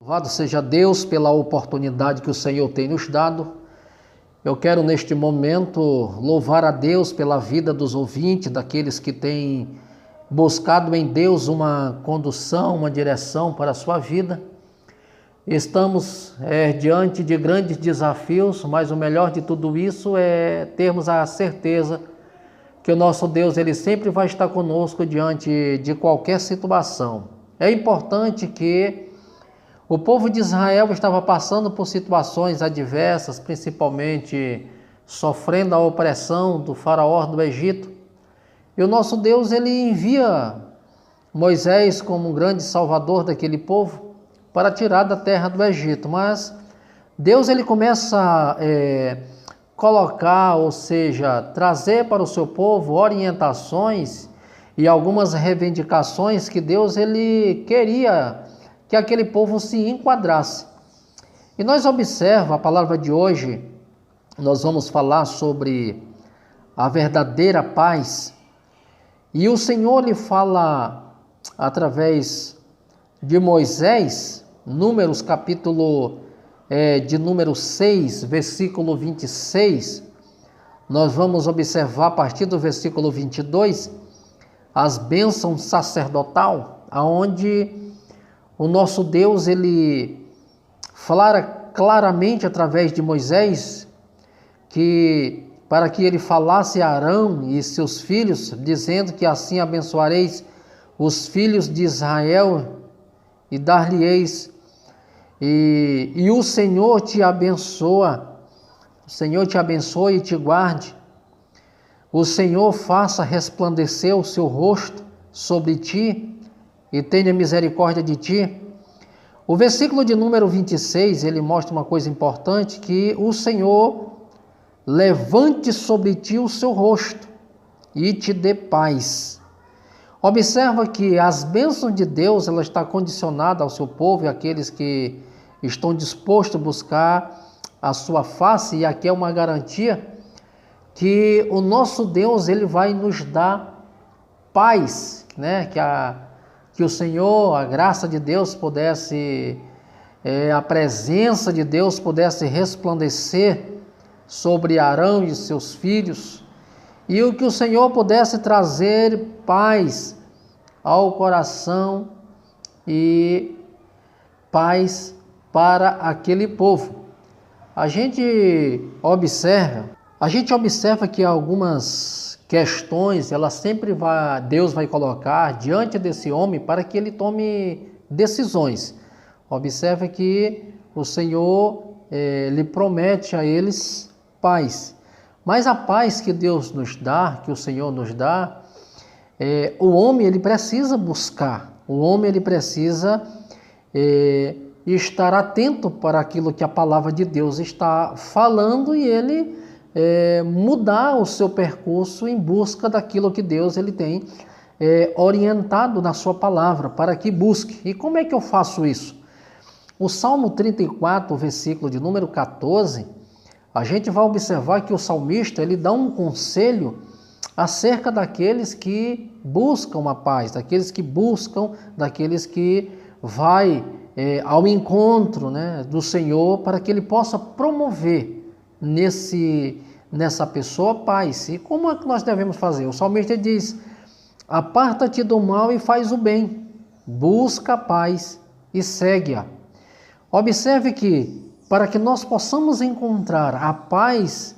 Louvado seja Deus pela oportunidade que o Senhor tem nos dado. Eu quero neste momento louvar a Deus pela vida dos ouvintes, daqueles que têm buscado em Deus uma condução, uma direção para a sua vida. Estamos diante de grandes desafios, mas o melhor de tudo isso é termos a certeza que o nosso Deus ele sempre vai estar conosco diante de qualquer situação. É importante que o povo de Israel estava passando por situações adversas, principalmente sofrendo a opressão do faraó do Egito. E o nosso Deus ele envia Moisés como um grande salvador daquele povo para tirar da terra do Egito. Mas Deus ele começa a colocar, ou seja, trazer para o seu povo orientações e algumas reivindicações que Deus ele queria que aquele povo se enquadrasse. E nós observamos a palavra de hoje, nós vamos falar sobre a verdadeira paz. E o Senhor lhe fala através de Moisés, Números capítulo de número 6, versículo 26. Nós vamos observar a partir do versículo 22 as bênçãos sacerdotal, aonde o nosso Deus, ele fala claramente através de Moisés, que para que ele falasse a Arão e seus filhos, dizendo que assim abençoareis os filhos de Israel e dar-lhe-eis, e o Senhor te abençoa, o Senhor te abençoe e te guarde, o Senhor faça resplandecer o seu rosto sobre ti, e tenha misericórdia de ti. O versículo de número 26, ele mostra uma coisa importante, que o Senhor levante sobre ti o seu rosto e te dê paz. Observa que as bênçãos de Deus, ela está condicionada ao seu povo e àqueles que estão dispostos a buscar a sua face, e aqui é uma garantia que o nosso Deus, ele vai nos dar paz, né? Que o Senhor, a graça de Deus pudesse, a presença de Deus pudesse resplandecer sobre Arão e seus filhos, e o que o Senhor pudesse trazer paz ao coração e paz para aquele povo. A gente observa que algumas questões, Deus vai colocar diante desse homem para que ele tome decisões. Observe que o Senhor lhe promete a eles paz. Mas a paz que Deus nos dá, que o Senhor nos dá, o homem ele precisa buscar. O homem ele precisa estar atento para aquilo que a palavra de Deus está falando e ele mudar o seu percurso em busca daquilo que Deus ele tem orientado na sua palavra, para que busque. E como é que eu faço isso? O Salmo 34, versículo de número 14, a gente vai observar que o salmista ele dá um conselho acerca daqueles que buscam a paz, daqueles que vai ao encontro, né, do Senhor, para que ele possa promover nessa pessoa paz. E como é que nós devemos fazer? O salmista diz: aparta-te do mal e faz o bem, busca a paz e segue-a. Observe que para que nós possamos encontrar a paz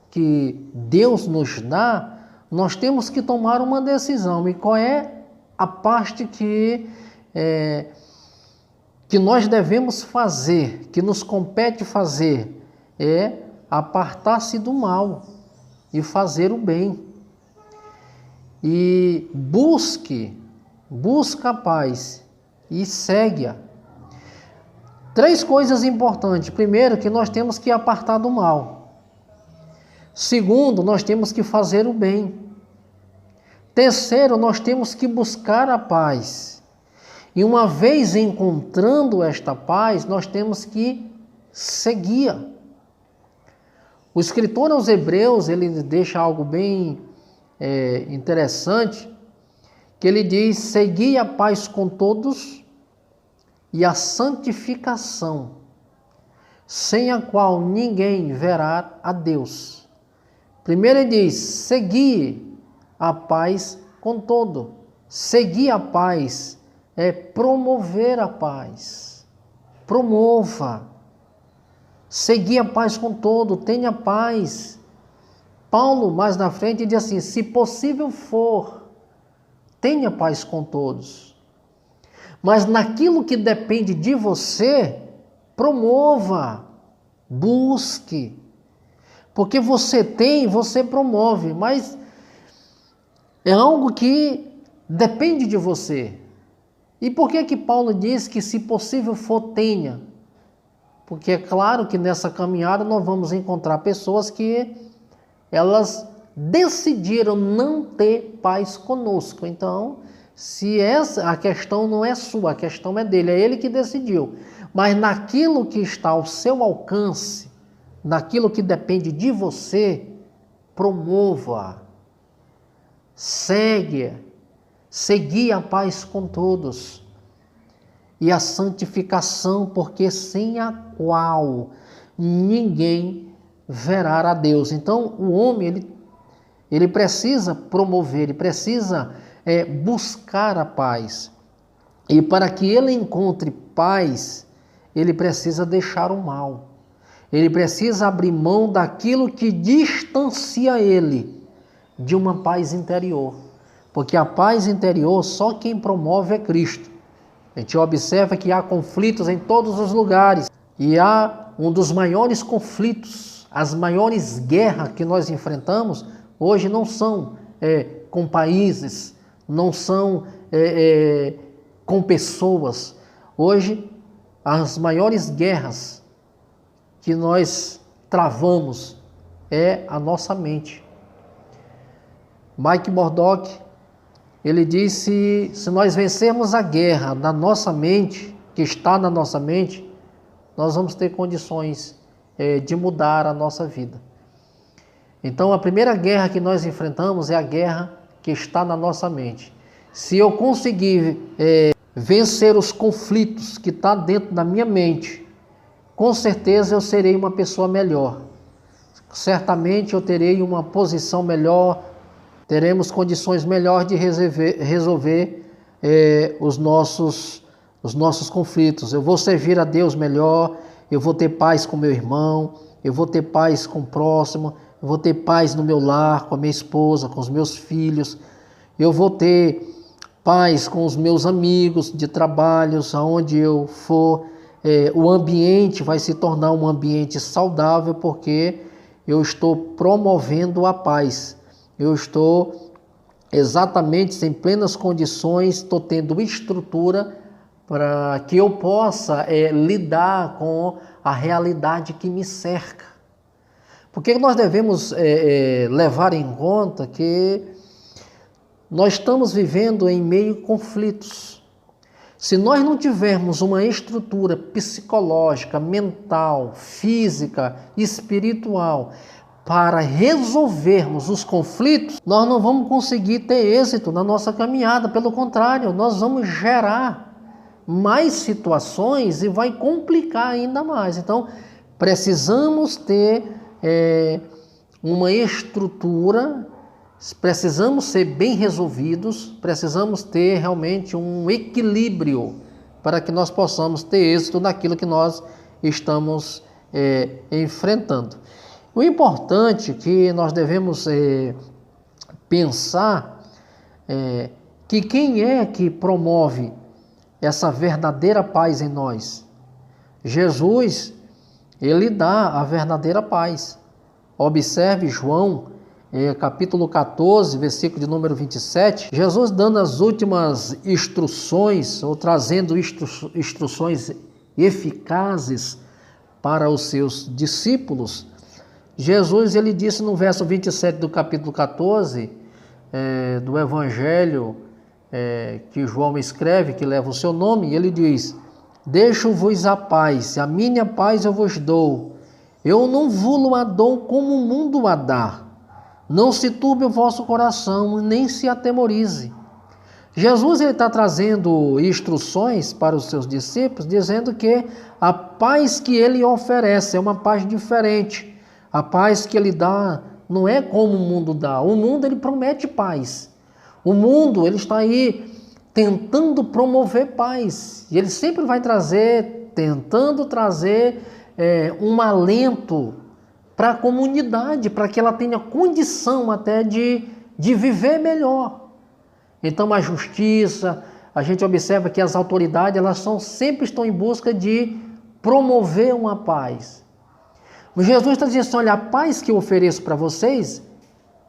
que Deus nos dá, nós temos que tomar uma decisão. E qual é a parte que nós devemos fazer, que nos compete fazer? É apartar-se do mal e fazer o bem. E busca a paz e segue-a. 3 coisas importantes. Primeiro, que nós temos que apartar do mal. Segundo, nós temos que fazer o bem. Terceiro, nós temos que buscar a paz. E uma vez encontrando esta paz, nós temos que segui-a. O escritor aos Hebreus, ele deixa algo bem interessante, que ele diz: segui a paz com todos e a santificação, sem a qual ninguém verá a Deus. Primeiro ele diz, segui a paz com todo. Seguir a paz é promover a paz. Promova. Seguir a paz com todo, tenha paz. Paulo, mais na frente, diz assim, se possível for, tenha paz com todos. Mas naquilo que depende de você, promova, busque. Porque você tem, você promove, mas é algo que depende de você. E por que Paulo diz que se possível for, tenha? Porque é claro que nessa caminhada nós vamos encontrar pessoas que elas decidiram não ter paz conosco. Então, se a questão não é sua, a questão é dele, é ele que decidiu. Mas naquilo que está ao seu alcance, naquilo que depende de você, promova, segui a paz com todos e a santificação, porque sem a qual ninguém verá a Deus. Então, o homem, ele precisa promover, ele precisa buscar a paz. E para que ele encontre paz, ele precisa deixar o mal. Ele precisa abrir mão daquilo que distancia ele de uma paz interior. Porque a paz interior, só quem promove é Cristo. A gente observa que há conflitos em todos os lugares. E há um dos maiores conflitos, as maiores guerras que nós enfrentamos, hoje não são com países, não são com pessoas. Hoje, as maiores guerras que nós travamos é a nossa mente. Mike Murdock, ele disse, se nós vencermos a guerra na nossa mente, que está na nossa mente, nós vamos ter condições de mudar a nossa vida. Então, a primeira guerra que nós enfrentamos é a guerra que está na nossa mente. Se eu conseguir vencer os conflitos que estão dentro da minha mente, com certeza eu serei uma pessoa melhor. Certamente eu terei uma posição melhor, teremos condições melhores de resolver os nossos conflitos. Eu vou servir a Deus melhor, eu vou ter paz com meu irmão, eu vou ter paz com o próximo, eu vou ter paz no meu lar, com a minha esposa, com os meus filhos, eu vou ter paz com os meus amigos de trabalhos, aonde eu for. O ambiente vai se tornar um ambiente saudável, porque eu estou promovendo a paz. Eu estou exatamente em plenas condições, estou tendo estrutura para que eu possa lidar com a realidade que me cerca. Porque nós devemos levar em conta que nós estamos vivendo em meio a conflitos. Se nós não tivermos uma estrutura psicológica, mental, física, espiritual, para resolvermos os conflitos, nós não vamos conseguir ter êxito na nossa caminhada. Pelo contrário, nós vamos gerar mais situações e vai complicar ainda mais. Então, precisamos ter uma estrutura, precisamos ser bem resolvidos, precisamos ter realmente um equilíbrio para que nós possamos ter êxito naquilo que nós estamos enfrentando. O importante que nós devemos pensar que quem é que promove essa verdadeira paz em nós? Jesus, ele dá a verdadeira paz. Observe João, capítulo 14, versículo de número 27, Jesus dando as últimas instruções, ou trazendo instruções eficazes para os seus discípulos. Jesus, ele disse no verso 27 do capítulo 14, do Evangelho que João escreve, que leva o seu nome, ele diz: deixo-vos a paz, a minha paz eu vos dou, eu não vos a dou como o mundo a dá. Não se turbe o vosso coração, nem se atemorize. Jesus está trazendo instruções para os seus discípulos, dizendo que a paz que ele oferece é uma paz diferente. A paz que ele dá não é como o mundo dá. O mundo ele promete paz. O mundo ele está aí tentando promover paz. E ele sempre vai trazer, tentando trazer um alento para a comunidade, para que ela tenha condição até de viver melhor. Então a justiça, a gente observa que as autoridades elas sempre estão em busca de promover uma paz. Mas Jesus está dizendo assim, olha, a paz que eu ofereço para vocês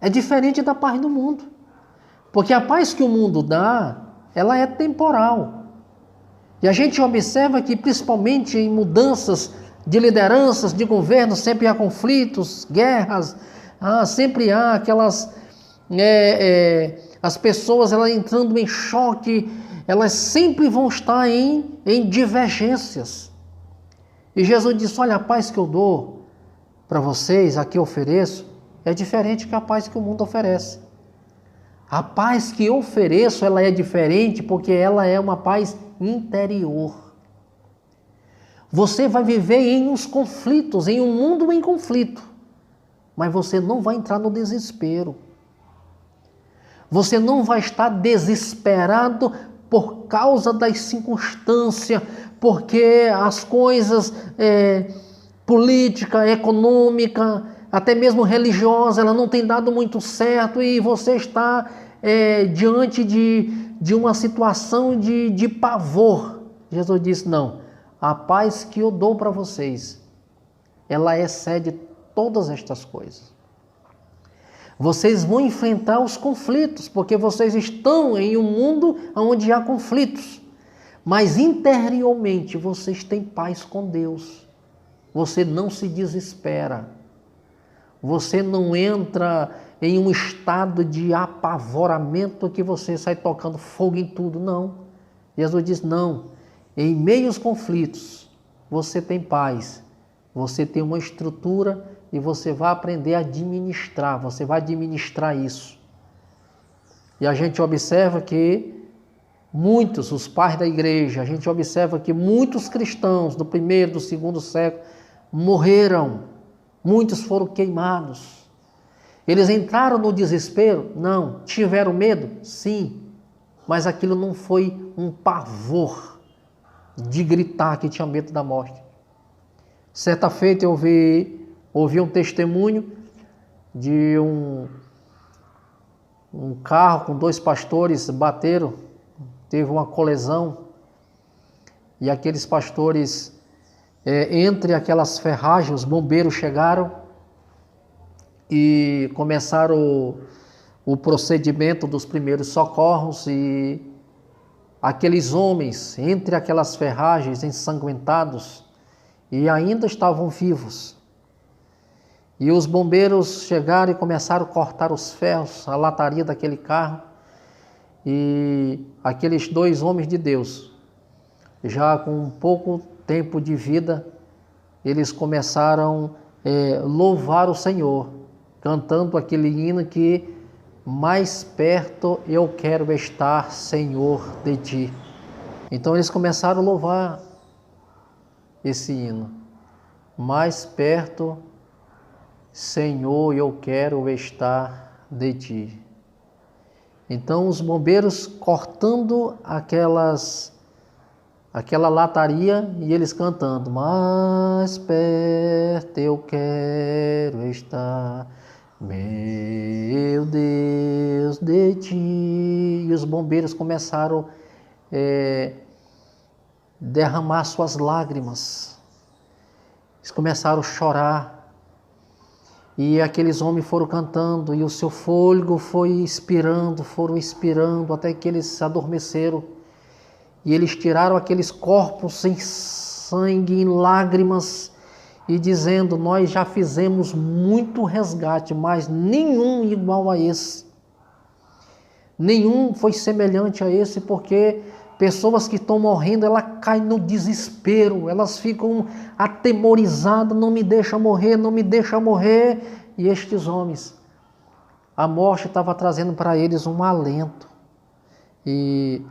é diferente da paz do mundo. Porque a paz que o mundo dá, ela é temporal. E a gente observa que principalmente em mudanças de lideranças, de governo, sempre há conflitos, guerras, sempre há aquelas... as pessoas elas entrando em choque, elas sempre vão estar em divergências. E Jesus disse, olha, a paz que eu dou para vocês, a que eu ofereço, é diferente que a paz que o mundo oferece. A paz que eu ofereço, ela é diferente porque ela é uma paz interior. Você vai viver em uns conflitos, em um mundo em conflito, mas você não vai entrar no desespero. Você não vai estar desesperado por causa das circunstâncias, porque as coisas política, econômica, até mesmo religiosa, ela não tem dado muito certo e você está diante de uma situação de pavor. Jesus disse, não, a paz que eu dou para vocês, ela excede todas estas coisas. Vocês vão enfrentar os conflitos, porque vocês estão em um mundo onde há conflitos, mas interiormente vocês têm paz com Deus. Você não se desespera. Você não entra em um estado de apavoramento que você sai tocando fogo em tudo, não. Jesus diz, não, em meio aos conflitos, você tem paz, você tem uma estrutura e você vai aprender a administrar, você vai administrar isso. E a gente observa que muitos, os pais da igreja, a gente observa que muitos cristãos do primeiro, do segundo século, morreram, muitos foram queimados. Eles entraram no desespero? Não. Tiveram medo? Sim. Mas aquilo não foi um pavor de gritar que tinha medo da morte. Certa feita eu ouvi um testemunho de um carro com 2 pastores bateram, teve uma colisão e aqueles pastores... entre aquelas ferragens, os bombeiros chegaram e começaram o procedimento dos primeiros socorros e aqueles homens, entre aquelas ferragens ensanguentados, e ainda estavam vivos. E os bombeiros chegaram e começaram a cortar os ferros, a lataria daquele carro, e aqueles 2 homens de Deus, já com pouco tempo de vida, eles começaram a louvar o Senhor, cantando aquele hino que mais perto eu quero estar, Senhor, de Ti. Então eles começaram a louvar esse hino. Mais perto, Senhor, eu quero estar de Ti. Então os bombeiros cortando aquela lataria e eles cantando, mais perto eu quero estar, meu Deus, de Ti. E os bombeiros começaram a derramar suas lágrimas, eles começaram a chorar, e aqueles homens foram cantando, e o seu fôlego foi expirando, foram expirando, até que eles adormeceram. E eles tiraram aqueles corpos sem sangue, em lágrimas, e dizendo, nós já fizemos muito resgate, mas nenhum igual a esse. Nenhum foi semelhante a esse, porque pessoas que estão morrendo, elas caem no desespero, elas ficam atemorizadas, não me deixa morrer, não me deixa morrer. E estes homens, a morte estava trazendo para eles um alento. E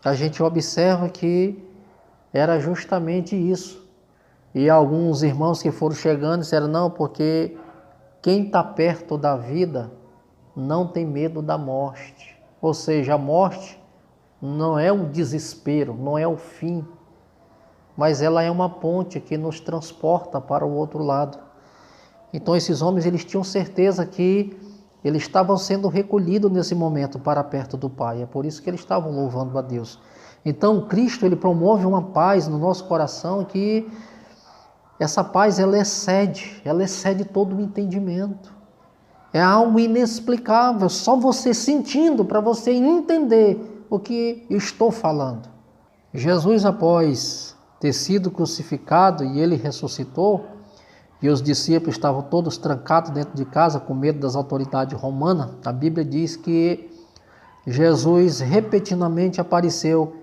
a gente observa que era justamente isso. E alguns irmãos que foram chegando disseram, não, porque quem está perto da vida não tem medo da morte. Ou seja, a morte não é um desespero, não é o fim, mas ela é uma ponte que nos transporta para o outro lado. Então esses homens, eles tinham certeza que eles estavam sendo recolhidos nesse momento para perto do Pai. É por isso que eles estavam louvando a Deus. Então Cristo, ele promove uma paz no nosso coração que essa paz, ela excede todo o entendimento. É algo inexplicável, só você sentindo para você entender o que eu estou falando. Jesus, após ter sido crucificado e ele ressuscitou, e os discípulos estavam todos trancados dentro de casa com medo das autoridades romanas, a Bíblia diz que Jesus repetidamente apareceu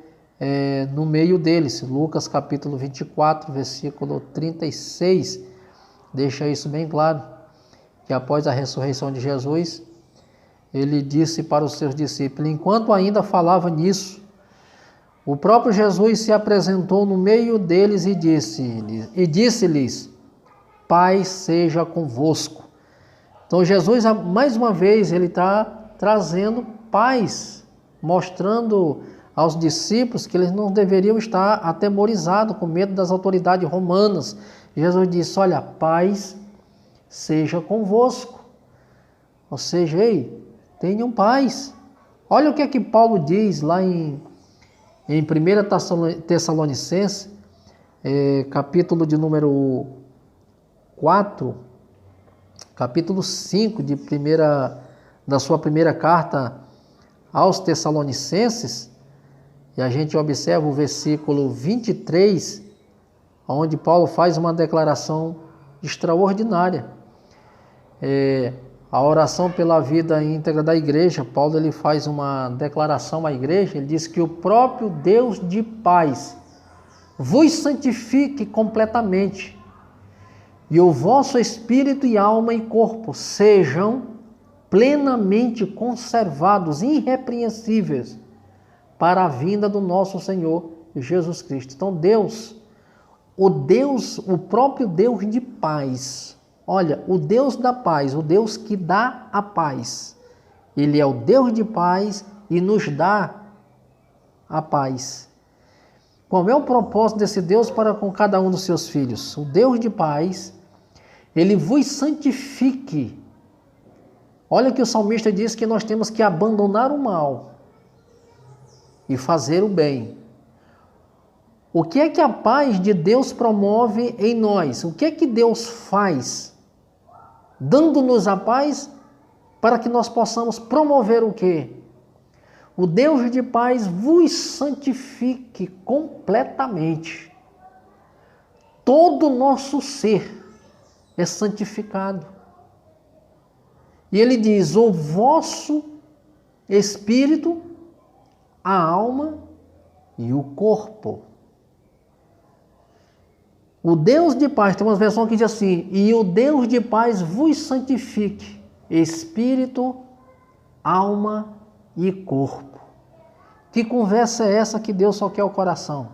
no meio deles. Lucas capítulo 24, versículo 36, deixa isso bem claro, que após a ressurreição de Jesus, ele disse para os seus discípulos, enquanto ainda falava nisso, o próprio Jesus se apresentou no meio deles e disse-lhes, paz seja convosco. Então Jesus, mais uma vez, ele está trazendo paz, mostrando aos discípulos que eles não deveriam estar atemorizados, com medo das autoridades romanas. Jesus disse, olha, paz seja convosco. Ou seja, ei, tenham paz. Olha o que é que Paulo diz lá em 1 Tessalonicenses, capítulo de número 4, capítulo 5 da sua primeira carta aos Tessalonicenses, e a gente observa o versículo 23, onde Paulo faz uma declaração extraordinária. A oração pela vida íntegra da igreja, Paulo ele faz uma declaração à igreja, ele diz que o próprio Deus de paz vos santifique completamente, e o vosso espírito e alma e corpo sejam plenamente conservados, irrepreensíveis, para a vinda do nosso Senhor Jesus Cristo. Então Deus, o próprio Deus de paz, olha, o Deus da paz, o Deus que dá a paz, ele é o Deus de paz e nos dá a paz. Qual é o propósito desse Deus para com cada um dos seus filhos? O Deus de paz, ele vos santifique. Olha que o salmista diz que nós temos que abandonar o mal e fazer o bem. O que é que a paz de Deus promove em nós? O que é que Deus faz? Dando-nos a paz para que nós possamos promover o quê? O Deus de paz vos santifique completamente. Todo o nosso ser é santificado. E ele diz, o vosso espírito, a alma e o corpo. O Deus de paz, tem uma versão que diz assim, e o Deus de paz vos santifique, espírito, alma e corpo. Que conversa é essa que Deus só quer o coração?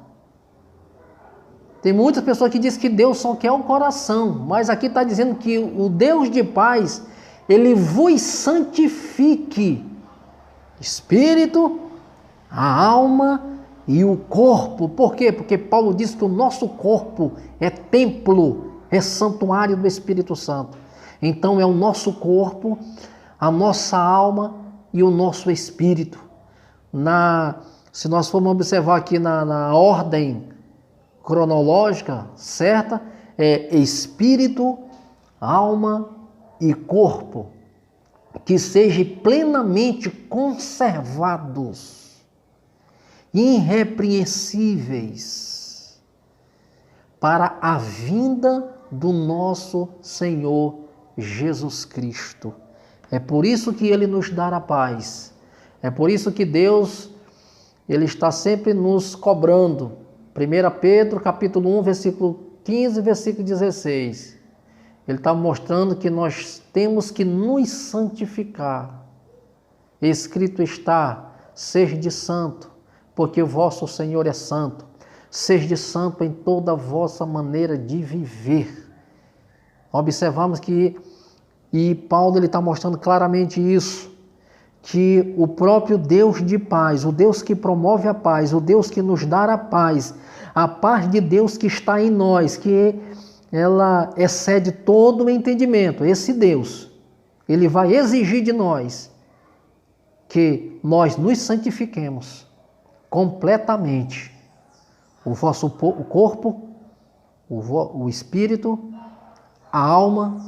Tem muitas pessoas que dizem que Deus só quer o coração, mas aqui está dizendo que o Deus de paz, ele vos santifique, espírito, a alma e o corpo. Por quê? Porque Paulo diz que o nosso corpo é templo, é santuário do Espírito Santo. Então é o nosso corpo, a nossa alma e o nosso espírito. Se nós formos observar aqui na ordem cronológica certa, é espírito, alma e corpo, que sejam plenamente conservados, irrepreensíveis, para a vinda do nosso Senhor Jesus Cristo. É por isso que Ele nos dá a paz. É por isso que Deus, Ele está sempre nos cobrando. 1 Pedro, capítulo 1, versículo 15, versículo 16. Ele está mostrando que nós temos que nos santificar. Escrito está, Sede santo, porque o vosso Senhor é santo. Sede santo em toda a vossa maneira de viver. Observamos que, e Paulo está mostrando claramente isso, que o próprio Deus de paz, o Deus que promove a paz, o Deus que nos dá a paz de Deus que está em nós, que ela excede todo o entendimento, esse Deus, ele vai exigir de nós que nós nos santifiquemos completamente. O vosso corpo, o espírito, a alma